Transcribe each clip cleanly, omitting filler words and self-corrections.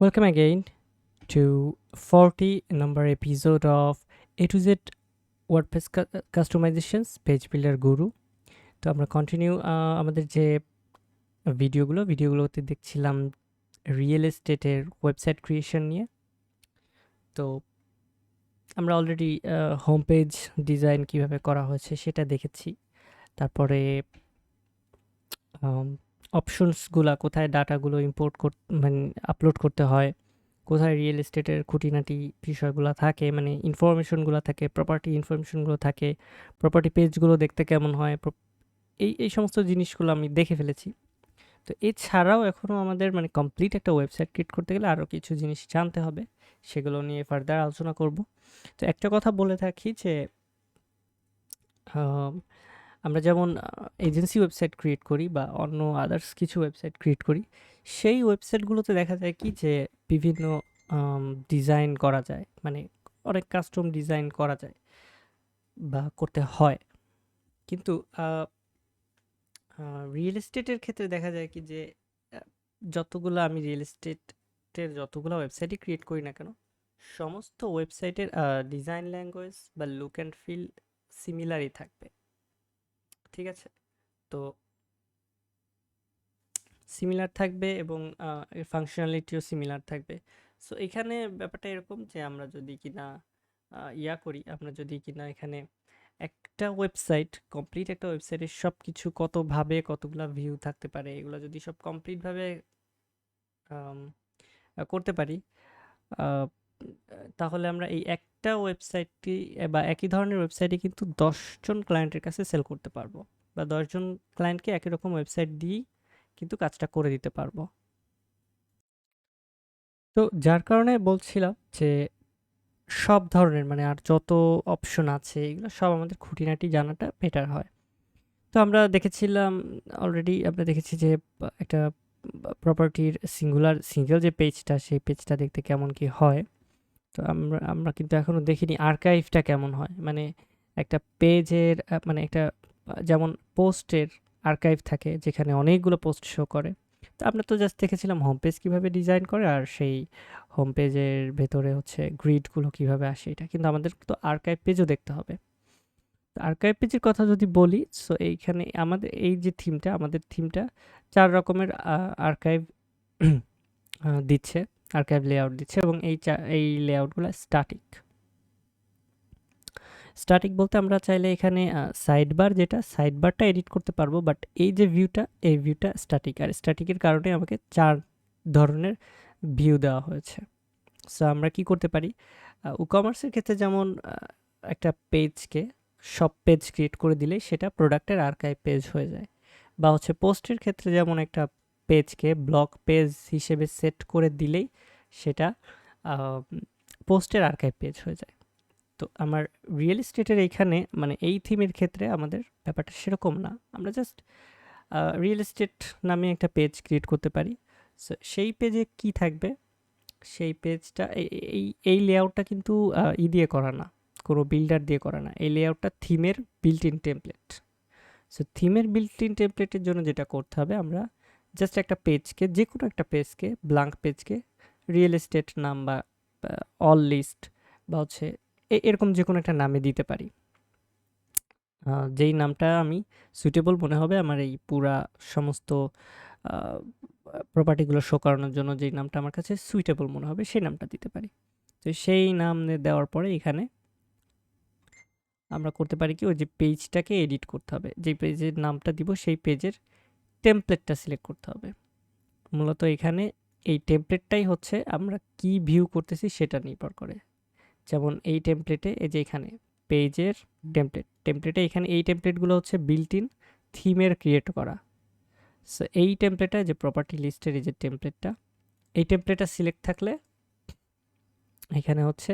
Welcome again to 40 number episode of A to Z WordPress Customizations Page Builder Guru. তো আমরা continue আমাদের যে ভিডিওগুলোতে দেখছিলাম রিয়েল এস্টেটের ওয়েবসাইট ক্রিয়েশন নিয়ে। তো আমরা অলরেডি হোম পেজ ডিজাইন কীভাবে করা হয়েছে সেটা দেখেছি। তারপরে অপশনসগুলা কোথায় ডাটাগুলো ইম্পোর্ট মানে আপলোড করতে হয়, কোথায় রিয়েল এস্টেটের খুঁটিনাটি বিষয়গুলো থাকে, মানে ইনফরমেশনগুলো থাকে, প্রপার্টি ইনফরমেশনগুলো থাকে, প্রপার্টি পেজগুলো দেখতে কেমন হয়, এই সমস্ত জিনিসগুলো আমি দেখে ফেলেছি। তো এছাড়াও এখনও আমাদের মানে কমপ্লিট একটা ওয়েবসাইট ক্রিয়েট করতে গেলে আরও কিছু জিনিস জানতে হবে, সেগুলো নিয়ে ফার্দার আলোচনা করব। তো একটা কথা বলে থাকি যে আমরা যেমন এজেন্সি ওয়েবসাইট ক্রিয়েট করি বা অন্য আদার্স কিছু ওয়েবসাইট ক্রিয়েট করি, সেই ওয়েবসাইটগুলোতে দেখা যায় কি যে বিভিন্ন ডিজাইন করা যায়, মানে অনেক কাস্টম ডিজাইন করা যায় বা করতে হয়। কিন্তু রিয়েল এস্টেটের ক্ষেত্রে দেখা যায় কি যে যতগুলো আমি রিয়েল এস্টেটের যতগুলো ওয়েবসাইটই ক্রিয়েট করি না কেন, সমস্ত ওয়েবসাইটের ডিজাইন ল্যাঙ্গুয়েজ বা লুক অ্যান্ড ফিল সিমিলারই থাকবে, ঠিক আছে? তো সিমিলার থাকবে এবং ফাংশনালিটিও সিমিলার থাকবে। সো এখানে ব্যাপারটা এরকম যে আমরা যদি কিনা আমরা যদি কিনা এখানে একটা ওয়েবসাইট কমপ্লিট একটা ওয়েবসাইটের সব কিছু কতভাবে কতগুলা ভিউ থাকতে পারে এগুলো যদি সব কমপ্লিটভাবে করতে পারি, আহ, তাহলে আমরা এই একটা ওয়েবসাইটটি বা একই ধরনের ওয়েবসাইটে কিন্তু 10জন ক্লায়েন্টের কাছে সেল করতে পারবো, বা 10জন ক্লায়েন্টকে একই রকম ওয়েবসাইট দিয়েই কিন্তু কাজটা করে দিতে পারবো। তো যার কারণে বলছিলাম যে সব ধরনের মানে আর যত অপশন আছে এগুলো সব আমাদের খুঁটিনাটি জানাটা বেটার হয়। তো আমরা দেখেছিলাম অলরেডি, আমরা দেখেছি যে একটা প্রপার্টির সিঙ্গেল যে পেজটা, সেই পেজটা দেখতে কেমন কি হয়। তো আমরা আমরা কিন্তু এখনো দেখিনি আর্কাইভটা কেমন হয়, মানে একটা পেজের মানে একটা যেমন পোস্টের আর্কাইভ থাকে যেখানে অনেকগুলো পোস্ট শো করে। তো আমরা তো জাস্ট দেখেছিলাম হোম পেজ কীভাবে ডিজাইন করে আর সেই হোম পেজের ভেতরে হচ্ছে গ্রিডগুলো কীভাবে আসে, এটা কিন্তু আমাদের তো আর্কাইভ পেজও দেখতে হবে। আর্কাইভ পেজের কথা যদি বলি, সো এইখানে আমাদের এই যে থিমটা, আমাদের থিমটা 4 রকমের আর্কাইভ দিচ্ছে, আর্কাইভ লেআউট দিচ্ছে, এবং এই লেআউটগুলো স্ট্যাটিক বলতে আমরা চাইলে এখানে সাইডবার, যেটা সাইডবারটা এডিট করতে পারবো, বাট এই যে ভিউটা, এই ভিউটা স্ট্যাটিক, আর স্ট্যাটিকের কারণে আমাকে 4 ধরনের ভিউ দেওয়া হয়েছে। সো আমরা কি করতে পারি, কমার্সের ক্ষেত্রে যেমন একটা পেজকে সব পেজ ক্রিয়েট করে দিলেই সেটা প্রোডাক্টের আর্কাইভ পেজ হয়ে যায়, বা হচ্ছে পোস্টের ক্ষেত্রে যেমন একটা পেজকে ব্লগ পেজ হিসেবে সেট করে দিলেই সেটা পোস্টের আর্কাইভ পেজ হয়ে যায়। তো আমার রিয়েল এস্টেটের এইখানে মানে এই থিমের ক্ষেত্রে আমাদের ব্যাপারটা সেরকম না, আমরা জাস্ট রিয়েল এস্টেট নামে একটা পেজ ক্রিয়েট করতে পারি। সো সেই পেজে কি থাকবে, সেই পেজটা এই লেআউটটা কিন্তু দিয়ে করা না, কোনো বিল্ডার দিয়ে করা না, এই লেআউটটা থিমের বিল্ট ইন টেমপ্লেট। সো থিমের বিল্ট ইন টেমপ্লেটের জন্য যেটা করতে হবে, আমরা জাস্ট একটা পেজকে, যে কোনো একটা পেজকে, ব্ল্যাঙ্ক পেজকে রিয়েল এস্টেট নাম বা অল লিস্ট বা হচ্ছে এরকম যে কোনো একটা নামে দিতে পারি। যেই নামটা আমি সুইটেবল মনে হবে আমার এই পুরা সমস্ত প্রপার্টিগুলো শো করানোর জন্য, যেই নামটা আমার কাছে সুইটেবল মনে হবে সেই নামটা দিতে পারি। তো সেই নাম দেওয়ার পরে এখানে আমরা করতে পারি কি, ওই যে পেজটাকে এডিট করতে হবে, যে পেজের নামটা দিব সেই পেজের টেমপ্লেটটা সিলেক্ট করতে হবে। মূলত এখানে এই টেমপ্লেটটাই হচ্ছে আমরা কি ভিউ করতেছি সেটা নির্ভর করে। যেমন এই টেমপ্লেটে, এই যে এখানে পেজের টেমপ্লেটে এখানে এই টেমপ্লেটগুলো হচ্ছে বিল্ট ইন থিমের ক্রিয়েট করা। সো এই টেমপ্লেটটা, যে প্রপার্টি লিস্টের এই যে টেমপ্লেটটা, এই টেমপ্লেটটা সিলেক্ট থাকলে এখানে হচ্ছে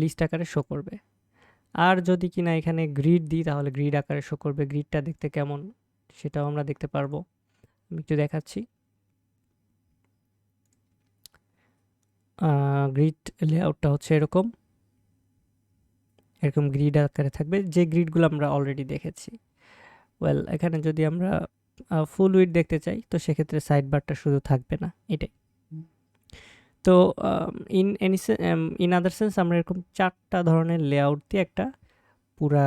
লিস্ট আকারে শো করবে। আর যদি কিনা এখানে গ্রিড দিই তাহলে গ্রিড আকারে শো করবে। গ্রিডটা দেখতে কেমন সেটাও আমরা দেখতে পারবো। আমি একটু দেখাচ্ছি। গ্রিড লেআউটটা হচ্ছে এরকম গ্রিড আকারে থাকবে, যে গ্রিডগুলো আমরা অলরেডি দেখেছি। ওয়েল, এখানে যদি আমরা ফুল উইড দেখতে চাই, তো সেক্ষেত্রে সাইড বারটা শুধু থাকবে না, এটাই। তো ইন আদার সেন্স আমরা এরকম 4টা ধরনের লেআউট দিয়ে একটা পুরা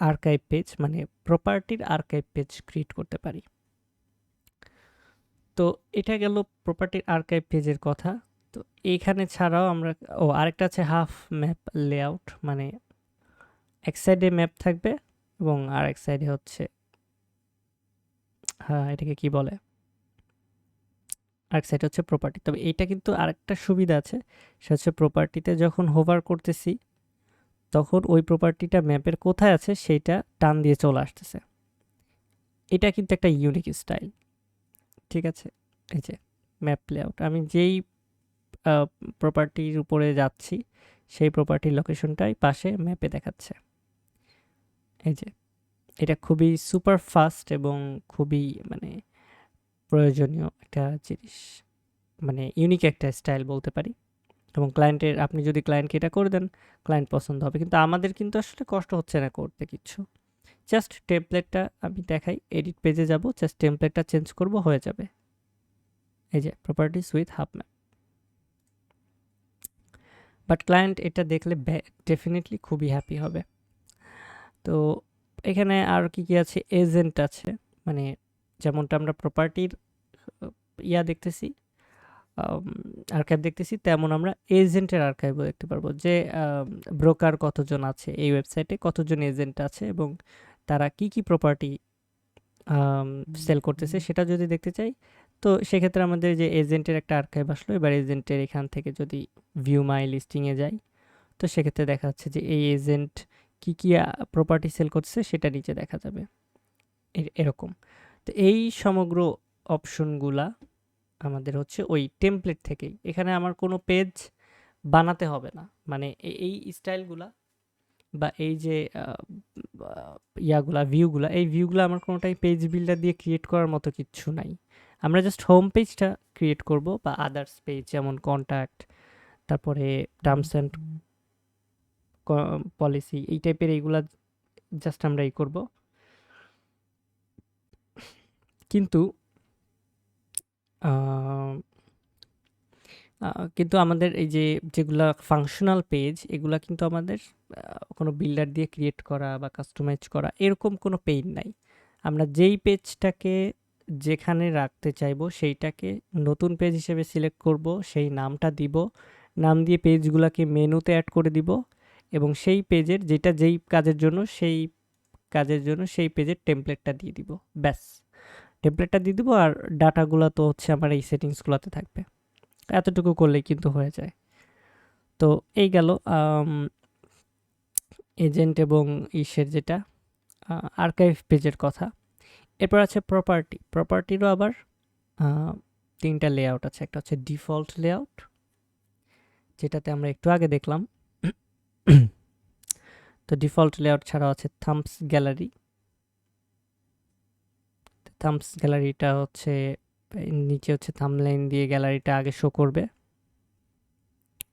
আর্কাইভ পেজ, মানে প্রপার্টির আর্কাইভ পেজ ক্রিয়েট করতে পারি। তো এটা গেল প্রপার্টির আর্কাইভ পেজের কথা। তো এইখানে ছাড়াও আমরা আরেকটা আছে হাফ ম্যাপ লেআউট, মানে এক সাইডে ম্যাপ থাকবে এবং আর এক সাইডে হচ্ছে এটাকে কি বলে, আরেক সাইড হচ্ছে প্রপার্টি। তবে এইটা কিন্তু আরেকটা সুবিধা আছে, সেটা হচ্ছে প্রপার্টিতে যখন হোভার করতেছি তখন ওই প্রপার্টিটা ম্যাপের কোথায় আছে সেইটা টান দিয়ে চলে আসতেছে। এটা কিন্তু একটা ইউনিক স্টাইল, ঠিক আছে। এই যে ম্যাপ লেআউট, আমি যেই প্রপার্টির উপরে যাচ্ছি সেই প্রপার্টির লোকেশনটাই পাশে ম্যাপে দেখাচ্ছে। এই যে এটা খুবই সুপার ফাস্ট এবং খুবই মানে প্রয়োজনীয় একটা জিনিস, মানে ইউনিক একটা স্টাইল বলতে পারি। এবং ক্লায়েন্টের, আপনি যদি ক্লায়েন্টকে এটা করে দেন, ক্লায়েন্ট পছন্দ হবে, কিন্তু আমাদের কিন্তু আসলে কষ্ট হচ্ছে না করতে কিচ্ছু। জাস্ট টেমপ্লেটটা আমি দেখাই, এডিট পেজে যাব, জাস্ট টেমপ্লেটটা চেঞ্জ করব, হয়ে যাবে। এই যে properties with half map. But client এটা দেখলে ডেফিনেটলি খুবই হ্যাপি হবে। তো এখানে আর কি কি আছে, এজেন্ট আছে, মানে যেমনটা আমরা প্রপার্টির দেখতেছি, আর্কাইভ দেখতেছি, তেমন আমরা এজেন্টের আর্কাইভও দেখতে পারবো, যে ব্রোকার কতজন আছে এই ওয়েবসাইটে, কতজন এজেন্ট আছে এবং তারা কি কি প্রপার্টি সেল করতেছে সেটা যদি দেখতে চাই, তো সেক্ষেত্রে আমাদের যে এজেন্টের একটা আর্কাইভ আসলো, এবার এজেন্টের এখান থেকে যদি ভিউ মাই লিস্টিংয়ে যাই, তো সেক্ষেত্রে দেখা যাচ্ছে যে এই এজেন্ট কি কি প্রপার্টি সেল করছে সেটা নিচে দেখা যাবে, এরকম। তো এই সমগ্র অপশনগুলা আমাদের হচ্ছে ওই টেমপ্লেট থেকেই, এখানে আমার কোনো পেজ বানাতে হবে না, মানে এই স্টাইলগুলা বা এই যে ভিউগুলা, এই ভিউগুলা আমার কোনোটাই পেজ বিল্ডার দিয়ে ক্রিয়েট করার মতো কিচ্ছু নাই। আমরা জাস্ট হোম পেজটা ক্রিয়েট করব, বা আদার্স পেজ যেমন কন্ট্যাক্ট, তারপরে টার্মস অ্যান্ড পলিসি, এই টাইপের এইগুলা জাস্ট আমরা করব। কিন্তু কিন্তু আমাদের এই যে যেগুলা ফাংশনাল পেজ, এগুলা কিন্তু আমাদের কোনো বিল্ডার দিয়ে ক্রিয়েট করা বা কাস্টমাইজ করা এরকম কোনো পেইন নাই। আমরা যেই পেজটাকে যেখানে রাখতে চাইবো সেইটাকে নতুন পেজ হিসেবে সিলেক্ট করব, সেই নামটা দিব, নাম দিয়ে পেজগুলাকে মেনুতে অ্যাড করে দিব এবং সেই পেজের যেটা যেই কাজের জন্য সেই পেজের টেমপ্লেটটা দিয়ে দিব, ব্যাস। টেমপ্লেটটা দিয়ে দিব আর ডাটাগুলো তো হচ্ছে আমার এই সেটিংসগুলোতে থাকবে। এতটুকু করলেই কিন্তু হয়ে যায়। তো এই গেল এজেন্ট এবং ইসের যেটা আর্কাইভ পেজের কথা। এরপর আছে প্রপার্টিরও আবার 3টা লেআউট আছে। একটা হচ্ছে ডিফল্ট লেআউট, যেটাতে আমরা একটু আগে দেখলাম। তো ডিফল্ট লেআউট ছাড়াও আছে থাম্বস গ্যালারি। থাম্বস গ্যালারিটা হচ্ছে নিচে হচ্ছে থাম্বনেইল দিয়ে গ্যালারিটা আগে শো করবে,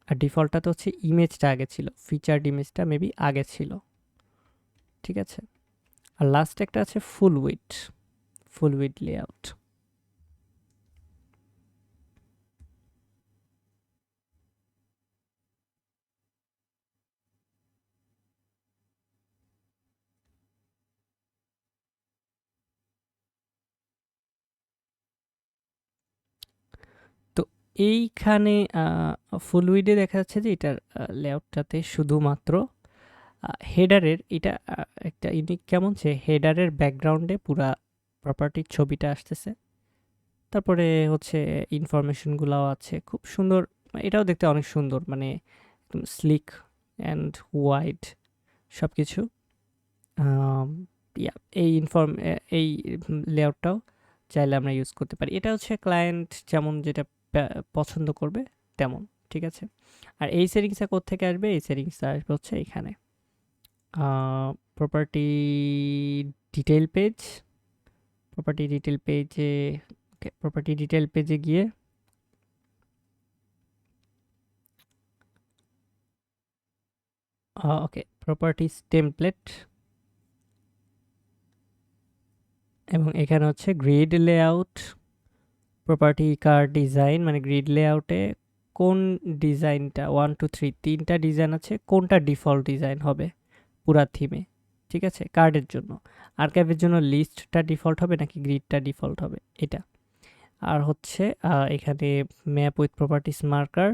আর ডিফল্টটা তো হচ্ছে ইমেজটা আগে ছিল, ফিচার্ড ইমেজটা মেবি আগে ছিল, ঠিক আছে। আর লাস্ট একটা আছে ফুল উইড লেআউট। তো এইখানে ফুল উইডে দেখা যাচ্ছে যে এটার লেআউটটাতে শুধুমাত্র হেডারের এটা একটা ইউনিক, কেমন যে হেডারের ব্যাকগ্রাউন্ডে পুরা প্রপার্টির ছবিটা আসতেছে, তারপরে হচ্ছে ইনফরমেশনগুলোও আছে খুব সুন্দর। এটাও দেখতে অনেক সুন্দর, মানে একদম স্লিক অ্যান্ড ওয়াইড সব কিছু। এই লেআউটটাও চাইলে আমরা ইউজ করতে পারি। এটা হচ্ছে ক্লায়েন্ট যেমন যেটা পছন্দ করবে তেমন, ঠিক আছে। আর এই সেটিংসটা কোত্থেকে আসবে, এই সেটিংসটা আসবে হচ্ছে এখানে property detail page. Property detail পেজে গিয়ে ওকে প্রপার্টিস টেমপ্লেট, এবং এখানে হচ্ছে গ্রিড লেআউট, প্রপার্টি কার ডিজাইন, মানে গ্রিড লেআউটে কোন ডিজাইনটা 1 2 3 তিনটা ডিজাইন আছে, কোনটা ডিফল্ট ডিজাইন হবে পুরা থিমে, ঠিক আছে, কার্ডের জন্য। আর্কাইভের জন্য লিস্টটা ডিফল্ট হবে নাকি গ্রিডটা ডিফল্ট হবে, এটা। আর হচ্ছে এখানে map with properties marker,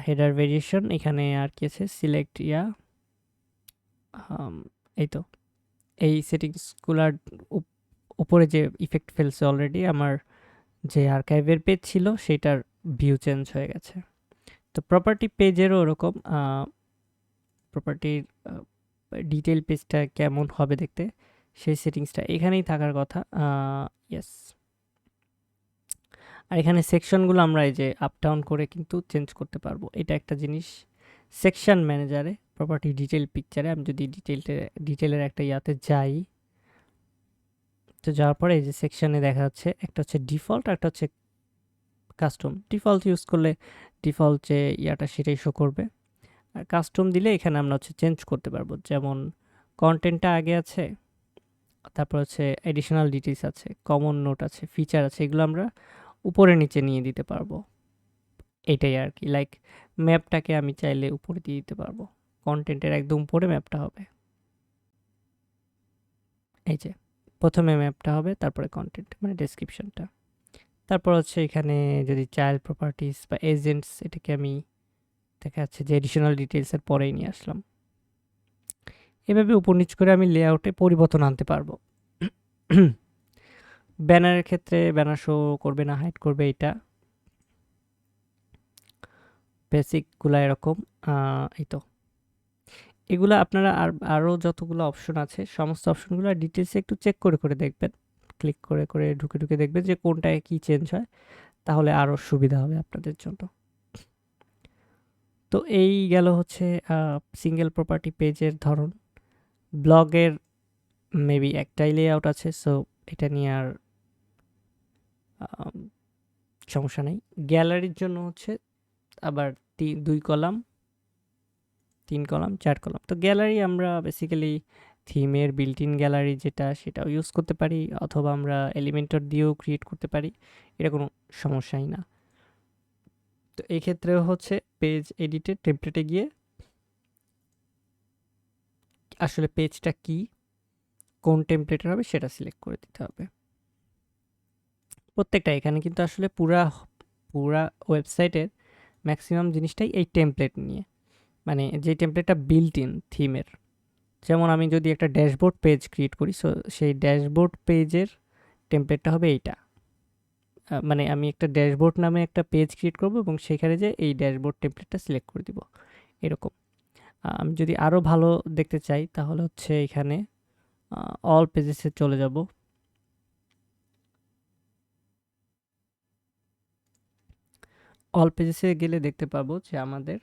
header variation, এখানে আর কি আছে, সিলেক্ট এই তো এই সেটিংসগুলার উপরে যে ইফেক্ট ফেলছে অলরেডি আমার যে আর্কাইভের পেজ ছিল সেটার ভিউ চেঞ্জ হয়ে গেছে। তো প্রপার্টি পেজেরও ওরকম প্রপার্টির ডিটেল পেজটা কেমন হবে দেখতে, সেই সেটিংসটা এখানেই থাকার কথা। ইয়েস। আর এখানে সেকশনগুলো আমরা এই যে আপ ডাউন করে কিন্তু চেঞ্জ করতে পারবো, এটা একটা জিনিস। সেকশন ম্যানেজারে প্রপার্টি ডিটেল পিকচারে আমি যদি ডিটেলের একটা ইয়াতে যাই, তো যাওয়ার পরে এই যে সেকশনে দেখা যাচ্ছে একটা হচ্ছে ডিফল্ট আর একটা হচ্ছে কাস্টম। ডিফল্ট ইউজ করলে ডিফল্ট যে ইয়াটা সেটাই শো করবে, আর কাস্টম দিলে এখানে আমরা হচ্ছে চেঞ্জ করতে পারবো, যেমন কন্টেন্টটা আগে আছে, তারপর হচ্ছে এডিশনাল ডিটেলস আছে, কমন নোট আছে, ফিচার আছে, এগুলো আমরা উপরে নিচে নিয়ে দিতে পারবো। এটাই আর কি, লাইক ম্যাপটাকে আমি চাইলে উপরে দিয়ে দিতে পারবো, কন্টেন্টের একদম উপরে ম্যাপটা হবে। এই যে প্রথমে ম্যাপটা হবে, তারপরে কন্টেন্ট মানে ডেসক্রিপশনটা, তারপর হচ্ছে এখানে যদি চাইল্ড প্রপার্টিস বা এজেন্টস, এটাকে আমি দেখা যাচ্ছে যে এডিশনাল ডিটেলসের পরেই নিয়ে আসলাম। এভাবে উপর নিচ করে আমি লেআউটে পরিবর্তন আনতে পারবো। ব্যানারের ক্ষেত্রে ব্যানার শো করবে না হাইড করবে, এটা বেসিকগুলো এরকম। এই তো এগুলো আপনারা আরও যতগুলো অপশন আছে সমস্ত অপশনগুলো ডিটেলসে একটু চেক করে করে দেখবেন, ক্লিক করে করে ঢুকে ঢুকে দেখবেন যে কোনটায় কি চেঞ্জ হয়, তাহলে আরও সুবিধা হবে আপনাদের জন্য। তো এই গেল হচ্ছে সিঙ্গেল প্রপার্টি পেজের ধরন। ব্লগের মেবি একটাই লেআউট আছে, সো এটা নিয়ে আর সমস্যা নেই। গ্যালারির জন্য হচ্ছে আবার 2 কলাম, 3 কলাম, 4 কলাম। তো গ্যালারি আমরা বেসিক্যালি থিমের বিল্ট ইন গ্যালারি যেটা, সেটাও ইউজ করতে পারি, অথবা আমরা এলিমেন্টর দিয়েও ক্রিয়েট করতে পারি, এটা কোনো সমস্যাই না। তো এই ক্ষেত্রেও হচ্ছে পেজ এডিটের টেমপ্লেটে গিয়ে আসলে পেজটা কি, কোন টেমপ্লেটের হবে সেটা সিলেক্ট করে দিতে হবে প্রত্যেকটা। এখানে কিন্তু আসলে পুরা ওয়েবসাইটের ম্যাক্সিমাম জিনিসটাই এই টেমপ্লেট নিয়ে, মানে যে টেমপ্লেটটা বিল্ট ইন থিমের। যেমন আমি যদি একটা ড্যাশবোর্ড পেজ ক্রিয়েট করি, সো সেই ড্যাশবোর্ড পেজের টেমপ্লেটটা হবে এইটা। মানে আমি একটা ড্যাশবোর্ড নামে একটা পেজ ক্রিয়েট করব এবং সেখানে যে এই ড্যাশবোর্ড টেমপ্লেটটা সিলেক্ট করে দিব, এরকম। আমি যদি আরও ভালো দেখতে চাই তাহলে হচ্ছে এখানে অল পেজেসে চলে যাব। অল পেজেসে গেলে দেখতে পাবো যে আমাদের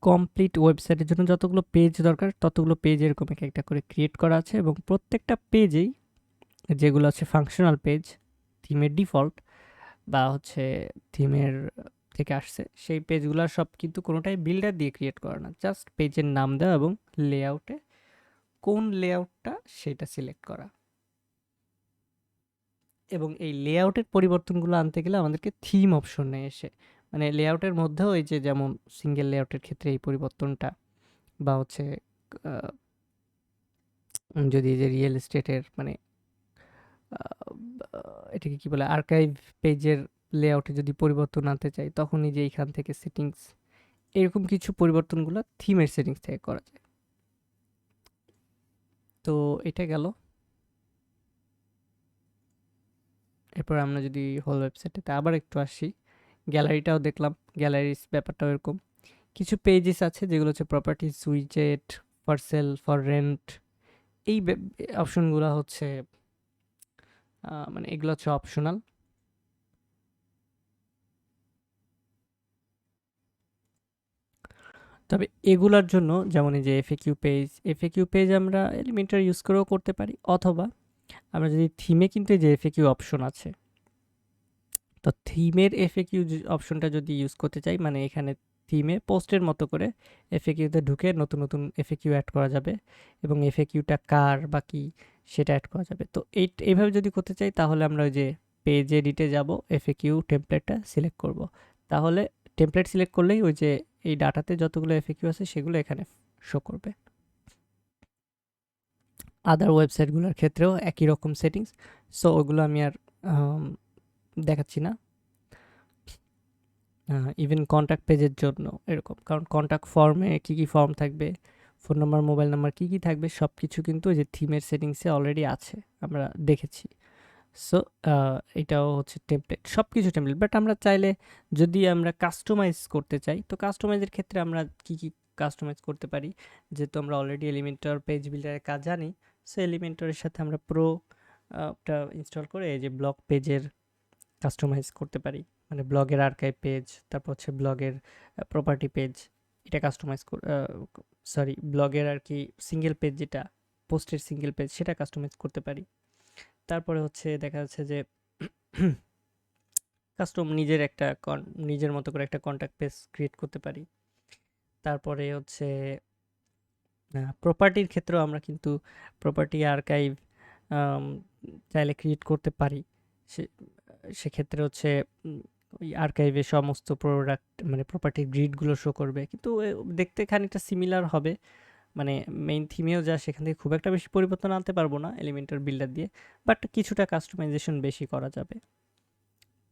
কমপ্লিট ওয়েবসাইটের জন্য যতগুলো পেজ দরকার ততগুলো পেজ এরকম একটা করে ক্রিয়েট করা আছে, এবং প্রত্যেকটা পেজেই যেগুলো আছে ফাংশনাল পেজ, থিমের ডিফল্ট বা হচ্ছে থিমের থেকে আসছে, সেই পেজগুলো সব কিন্তু কোনোটাই বিল্ডার দিয়ে ক্রিয়েট করা না, জাস্ট পেজের নাম দেওয়া এবং লেআউটে কোন লেআউটটা সেটা সিলেক্ট করা। এবং এই লেআউটের পরিবর্তনগুলো আনতে গেলে আমাদেরকে থিম অপশনে এসে, মানে লেআউটের মধ্যেও এই যে যেমন সিঙ্গেল লেআউটের ক্ষেত্রে এই পরিবর্তনটা, বা হচ্ছে যদি এই যে রিয়েল এস্টেটের মানে এটাকে কি বলে আর্কাইভ পেজের লেআউটে যদি পরিবর্তন আনতে চাই, তখন এই যে এইখান থেকে সেটিংস, এরকম কিছু পরিবর্তনগুলো থিমের সেটিংস থেকে করা যায়। তো এটা গেল। এরপর আমরা যদি হোল ওয়েবসাইটে আবার একটু আসি, গ্যালারিটাও দেখলাম, গ্যালারির ব্যাপারটাও এরকম। কিছু পেজেস আছে যেগুলো হচ্ছে প্রপার্টিজ, উইজেট, ফর সেল, ফর রেন্ট, এই অপশনগুলো হচ্ছে মানে এগুলো হচ্ছে অপশনাল। তবে এগুলার জন্য যেমন এই যে এফএকিউ পেজ আমরা এলিমেন্টর ইউজ করেও করতে পারি, অথবা আমরা যদি থিমে কিন্তু এই যে এফএকিউ অপশন আছে, তো থিমের এফএকিউ অপশনটা যদি ইউজ করতে চাই, মানে এখানে থিমে পোস্টের মতো করে এফএকিউতে ঢুকে নতুন নতুন এফএকিউ অ্যাড করা যাবে, এবং এফএকিউটা কার বা কি সেটা অ্যাড করা যাবে। তো এইভাবে যদি করতে চাই তাহলে আমরা ওই যে পেজ এডিটে যাব, এফএকিউ টেমপ্লেটটা সিলেক্ট করব। তাহলে টেমপ্লেট সিলেক্ট করলেই ওই যে এই ডাটাতে যতগুলো এফএকিউ আছে সেগুলো এখানে শো করবে। আদার ওয়েবসাইটগুলোর ক্ষেত্রেও একই রকম সেটিংস। সো ওগুলো আমি আর দেখাচ্ছি না। ইভেন কন্ট্যাক্ট পেজের জন্য এরকম, কারণ কন্ট্যাক্ট ফর্মে কী কী ফর্ম থাকবে, ফোন নাম্বার, মোবাইল নাম্বার কী কী থাকবে সব কিছু কিন্তু ওই যে থিমের সেটিংসে অলরেডি আছে, আমরা দেখেছি। সো এটাও হচ্ছে টেমপ্লেট, সব কিছু টেমপ্লেট। বাট আমরা চাইলে যদি আমরা কাস্টমাইজ করতে চাই, তো কাস্টমাইজের ক্ষেত্রে আমরা কী কী কাস্টমাইজ করতে পারি, যেহেতু আমরা অলরেডি এলিমেন্টর পেজ বিল্ডারের কাজ জানি। সো এলিমেন্টরের সাথে আমরা টা ইনস্টল করে এই যে ব্লগ পেজের কাস্টমাইজ করতে পারি, মানে ব্লগের আর্কাইভ পেজ, তারপর হচ্ছে ব্লগের প্রপার্টি পেজ, এটা কাস্টমাইজ সরি ব্লগের আর কি সিঙ্গেল পেজ, যেটা পোস্টের সিঙ্গেল পেজ, সেটা কাস্টমাইজ করতে পারি। তারপরে হচ্ছে দেখা যাচ্ছে যে নিজের মতো করে একটা কন্ট্যাক্ট পেজ ক্রিয়েট করতে পারি। তারপরে হচ্ছে প্রপার্টির ক্ষেত্রেও আমরা কিন্তু প্রপার্টি আর্কাইভ চাইলে ক্রিয়েট করতে পারি। সেক্ষেত্রে হচ্ছে ওই আর্কাইভে সমস্ত প্রোডাক্ট মানে প্রপার্টির গ্রিডগুলো শো করবে, কিন্তু দেখতে খানিকটা সিমিলার হবে। মানে মেইন থিমেও যা, সেখান থেকে খুব একটা বেশি পরিবর্তন আনতে পারবো না এলিমেন্টর বিল্ডার দিয়ে, বাট কিছুটা কাস্টমাইজেশন বেশি করা যাবে।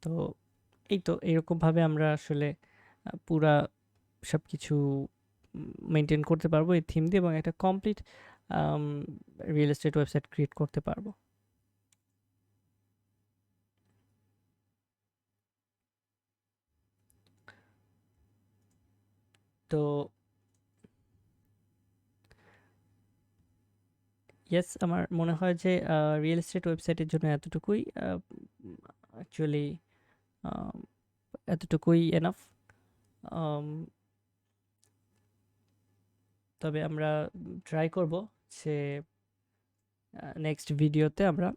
তো এই তো এরকমভাবে আমরা আসলে পুরা সব কিছু মেনটেন করতে পারবো এই থিম দিয়ে, এবং একটা complete real estate website create করতে পারবো। তো ইয়েস, আমার মনে হয় যে রিয়েল এস্টেট ওয়েবসাইটের জন্য এতটুকুই অ্যাকচুয়ালি এতটুকুই এনাফ। তবে আমরা ট্রাই করব যে নেক্সট ভিডিওতে আমরা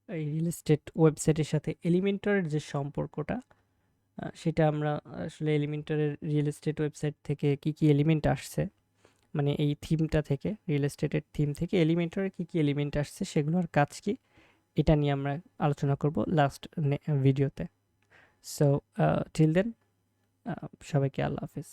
এই রিয়েল এস্টেট ওয়েবসাইটের সাথে এলিমেন্টরের যে সম্পর্কটা, সেটা আমরা আসলে এলিমেন্টরের রিয়েল এস্টেট ওয়েবসাইট থেকে কি কি এলিমেন্ট আসছে, মানে এই থিমটা থেকে, রিয়েল এস্টেটের থিম থেকে এলিমেন্টরের কি কি এলিমেন্ট আসছে, সেগুলোর কাজ কি, এটা নিয়ে আমরা আলোচনা করব লাস্ট ভিডিওতে। সো টিল দেন সবাইকে আল্লাহ হাফিজ।